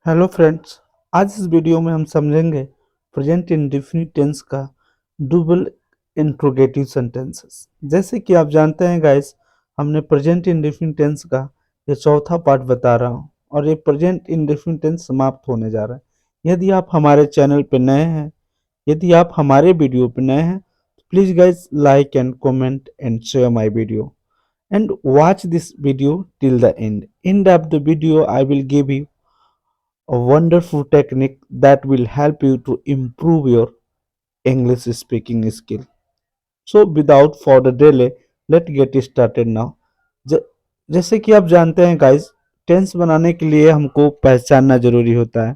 Hello friends. आज इस video में हम समझेंगे प्रेजेंट इंडेफिनिट टेंस का डबल इंट्रोगेटिव सेंटेंसेस। जैसे कि आप जानते हैं गाइस, हमने प्रेजेंट इंडेफिनिट टेंस का ये चौथा पार्ट बता रहा हूँ और ये प्रेजेंट इंडेफिनिट टेंस समाप्त होने जा रहा है। यदि आप हमारे चैनल पे नए हैं, यदि आप हमारे वीडियो पे नए हैं, तो please guys like and comment and share my video and watch this video till the end. End of the video, I will give you a wonderful technique that will help you to improve your English speaking skill. So without further delay, let's get started now. ज, जैसे कि आप जानते हैं guys, tense बनाने के लिए हमको पहचानना जरूरी होता है।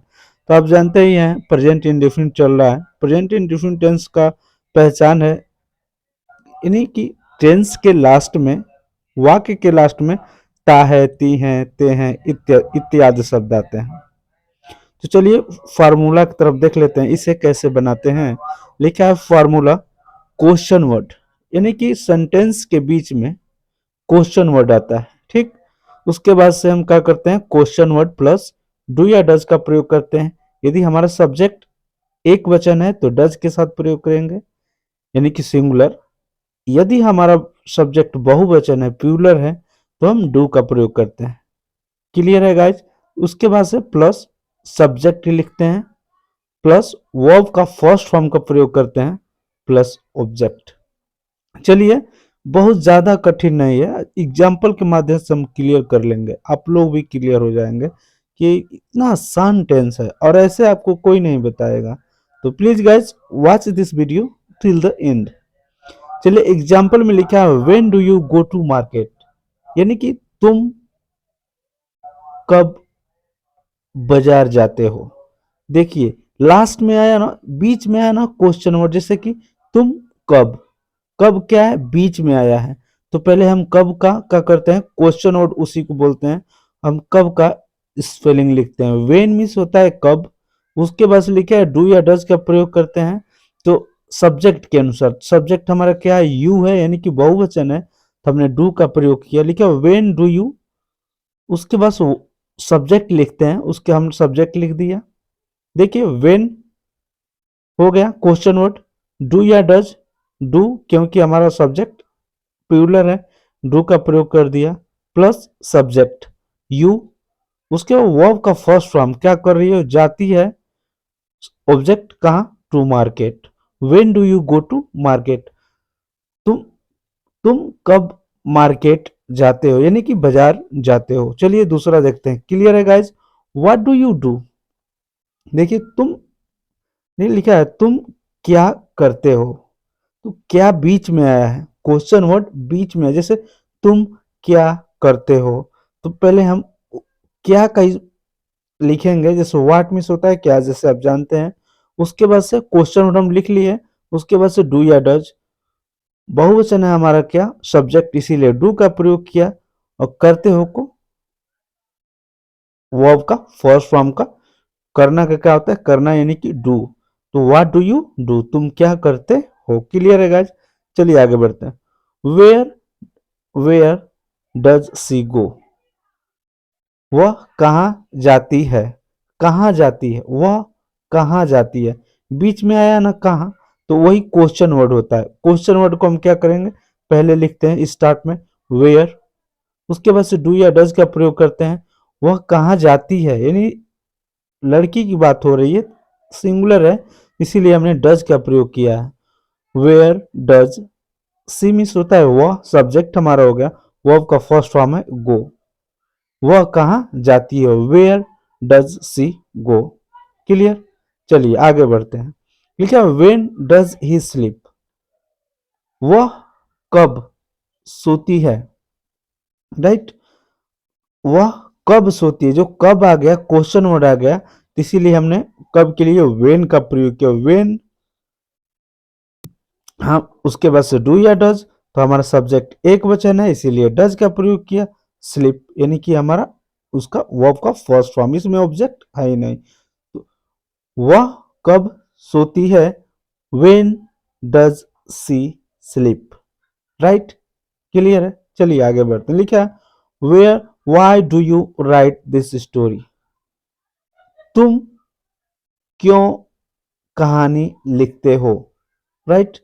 तो आप जानते ही हैं प्रेजेंट इंडेफिनिट चल रहा है। प्रेजेंट इंडेफिनिट टेंस का पहचान है यानी कि टेंस के लास्ट में, वाक्य के लास्ट में ता है, ती है, ते हैं इत्यादि शब्द आते हैं। तो चलिए फार्मूला की तरफ देख लेते हैं, इसे कैसे बनाते हैं। लिखा है फार्मूला क्वेश्चन वर्ड, यानी कि सेंटेंस के बीच में क्वेश्चन वर्ड आता है। ठीक, उसके बाद से हम क्या करते हैं, क्वेश्चन वर्ड प्लस डू या डज का प्रयोग करते हैं। यदि हमारा सब्जेक्ट एक वचन है तो डज के साथ प्रयोग करेंगे, यानी कि सिंगुलर। यदि हमारा सब्जेक्ट बहुवचन है, प्लूरल है, तो हम डू का प्रयोग करते हैं। क्लियर है गाइज। उसके बाद से प्लस सब्जेक्ट लिखते हैं, प्लस वर्ब का फर्स्ट फॉर्म का प्रयोग करते हैं, प्लस ऑब्जेक्ट। चलिए, बहुत ज्यादा कठिन नहीं है, एग्जाम्पल के माध्यम से हम क्लियर कर लेंगे, आप लोग भी क्लियर हो जाएंगे कि इतना आसान टेंस है और ऐसे आपको कोई नहीं बताएगा। तो please guys watch this video till the end. चलिए, एग्जाम्पल में लिखा है when do you go to market, यानी कि तुम कब बाजार जाते हो। देखिए, लास्ट में आया ना, बीच में आया ना क्वेश्चन वर्ड, जैसे कि तुम कब, कब क्या है, बीच में आया है। तो पहले हम कब का क्या करते हैं, क्वेश्चन वर्ड उसी को बोलते हैं। हम कब का स्पेलिंग लिखते हैं, वेन मीन्स होता है कब। उसके बाद से लिखा है डू या डज का प्रयोग करते हैं। तो सब्जेक्ट के अनुसार, सब्जेक्ट हमारा क्या है, यू है, यानी कि बहुवचन है, तो हमने डू का प्रयोग किया, लिखा वेन डू यू। उसके बाद सब्जेक्ट लिखते हैं, उसके हम सब्जेक्ट लिख दिया। देखिए, वेन हो गया क्वेश्चन वर्ड, डू या डज, डू क्योंकि हमारा सब्जेक्ट प्लूरल है, डू का प्रयोग कर दिया, प्लस सब्जेक्ट यू। उसके बाद वर्ब का फर्स्ट फॉर्म क्या कर रही है, जाती है, ऑब्जेक्ट कहाँ, to market. When do you go to market, तुम तुम कब मार्केट जाते हो, यानी कि बाजार जाते हो। चलिए दूसरा देखते हैं। क्लियर है guys. What do you do, देखिए तुम नहीं लिखा है, तुम क्या करते हो। तो क्या बीच में आया है, क्वेश्चन वर्ड बीच में है, जैसे तुम क्या करते हो। तो पहले हम क्या का लिखेंगे, जैसे व्हाट मिस होता है क्या, जैसे आप जानते हैं। उसके बाद से क्वेश्चन वर्ड हम लिख लिए, उसके बाद से डू या डज, बहुवचन है हमारा क्या, सब्जेक्ट, इसीलिए डू का प्रयोग किया। और करते हो को वर्ब का फर्स्ट फॉर्म का, करना का क्या होता है, करना यानी कि डू। तो व्हाट डू यू डू, तुम क्या करते हो। क्लियर है गाइज। चलिए आगे बढ़ते हैं। वेयर वेयर डज सी गो, वह कहाँ जाती है, कहाँ जाती है, वह कहाँ जाती है। बीच में आया ना कहाँ, तो वही क्वेश्चन वर्ड होता है। क्वेश्चन वर्ड को हम क्या करेंगे, पहले लिखते हैं स्टार्ट में वेयर, उसके बाद से डू या डज का प्रयोग करते हैं। वह कहाँ जाती है, यानी लड़की की बात हो रही है, सिंगुलर है, इसीलिए हमने डज का प्रयोग किया है। वेयर डज सी मीन्स होता है वह, सब्जेक्ट हमारा हो गया, वर्ब का फर्स्ट फॉर्म है गो, वह कहाँ जाती है, where does she go. Clear. चलिए आगे बढ़ते हैं। लिखा वेन डज ही स्लीप, वह कब सोती है। राइट, वह कब सोती है, जो कब आ गया क्वेश्चन वर्ड आ गया, तो इसीलिए हमने कब के लिए वेन का प्रयोग किया, वेन। हाँ, उसके बाद से डू या डज, तो हमारा सब्जेक्ट एक वचन है, इसीलिए डज का प्रयोग किया। स्लिप यानी कि हमारा उसका वर्ब का फर्स्ट फॉर्म, इसमें ऑब्जेक्ट है ही नहीं। तो वह कब सोती है, when does she sleep. Right, clear है। चलिए आगे बढ़ते हैं। लिखा where why do you write this story, तुम क्यों कहानी लिखते हो, राइट।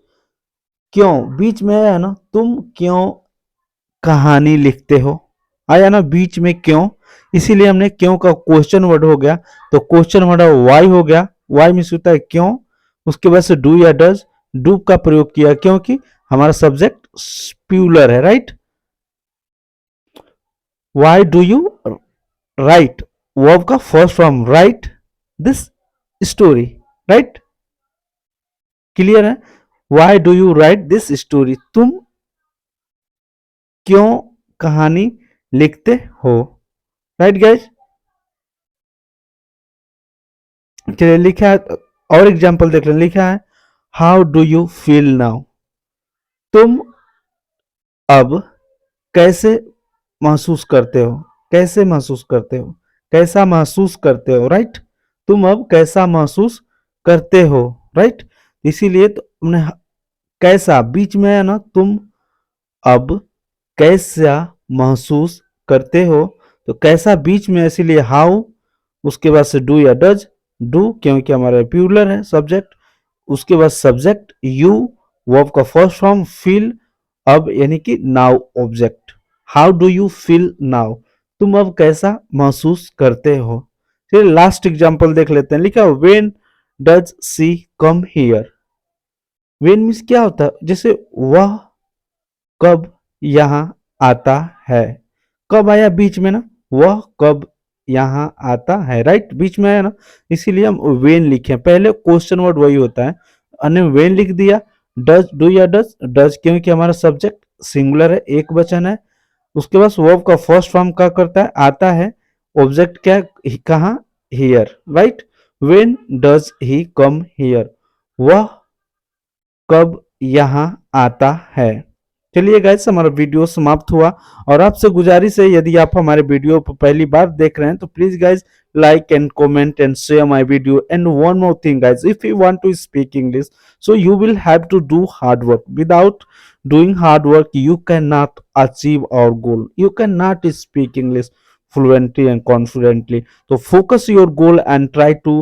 क्यों बीच में आया ना, तुम क्यों कहानी लिखते हो, आया ना बीच में क्यों, इसीलिए हमने क्यों का क्वेश्चन वर्ड हो गया, तो क्वेश्चन वर्ड वाई हो गया, वाई मीन्स होता है क्यों, उसके बाद से डू या डज, डू का प्रयोग किया क्योंकि हमारा सब्जेक्ट स्प्यूलर है, right. Why do you write, verb का first form write this story, right, clear है। Why do you write this story, तुम क्यों कहानी लिखते हो, राइट गाइज। चलिए लिखा है और एग्जाम्पल देख लें, लिखा है how do you feel now, तुम अब कैसे महसूस करते हो, कैसे महसूस करते हो, कैसा महसूस करते हो, राइट। तुम अब कैसा महसूस करते हो, राइट। इसीलिए तो हमने कैसा बीच में है ना, तुम अब कैसा महसूस करते हो, तो कैसा बीच में, इसीलिए हाउ, उसके बाद से डू या डज, डू क्योंकि हमारा प्लूरल है सब्जेक्ट, उसके बाद सब्जेक्ट यू, वर्ब का फर्स्ट फॉर्म फील, अब यानी कि now object. How do you feel now, तुम अब कैसा महसूस करते हो। फिर लास्ट एग्जांपल देख लेते हैं, लिखा when does she come here, when means क्या होता है, जैसे वह कब यहाँ आता है, कब आया बीच में ना, वह कब यहाँ आता है, राइट, बीच में आया ना, इसीलिए हम वेन लिखे, पहले क्वेश्चन वर्ड वही होता है, हमने वेन लिख दिया। डज डू या डज, डज क्योंकि हमारा सब्जेक्ट सिंगुलर है, एक वचन है, उसके बाद वर्ब का फर्स्ट फॉर्म क्या करता है, आता है, ऑब्जेक्ट क्या कहाँ, here, right. When does he come here, वह कब यहाँ आता है। चलिए गाइस हमारा वीडियो समाप्त हुआ, और आपसे गुजारिश है यदि आप हमारे वीडियो को पहली बार देख रहे हैं तो please guys like and comment and share my video. And one more thing guys, if you want to speak English, so you will have to do hard work. Without doing hard work you cannot achieve our goal, you cannot speak English fluently and confidently. So focus your goal and try to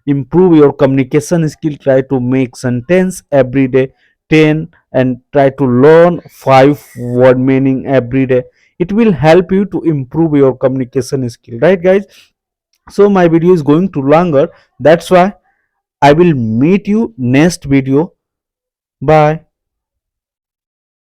improve your communication skill, try to make sentence every day 10, and try to learn 5 word meaning every day. It will help you to improve your communication skill, right guys. So my video is going to longer, that's why I will meet you next video. Bye.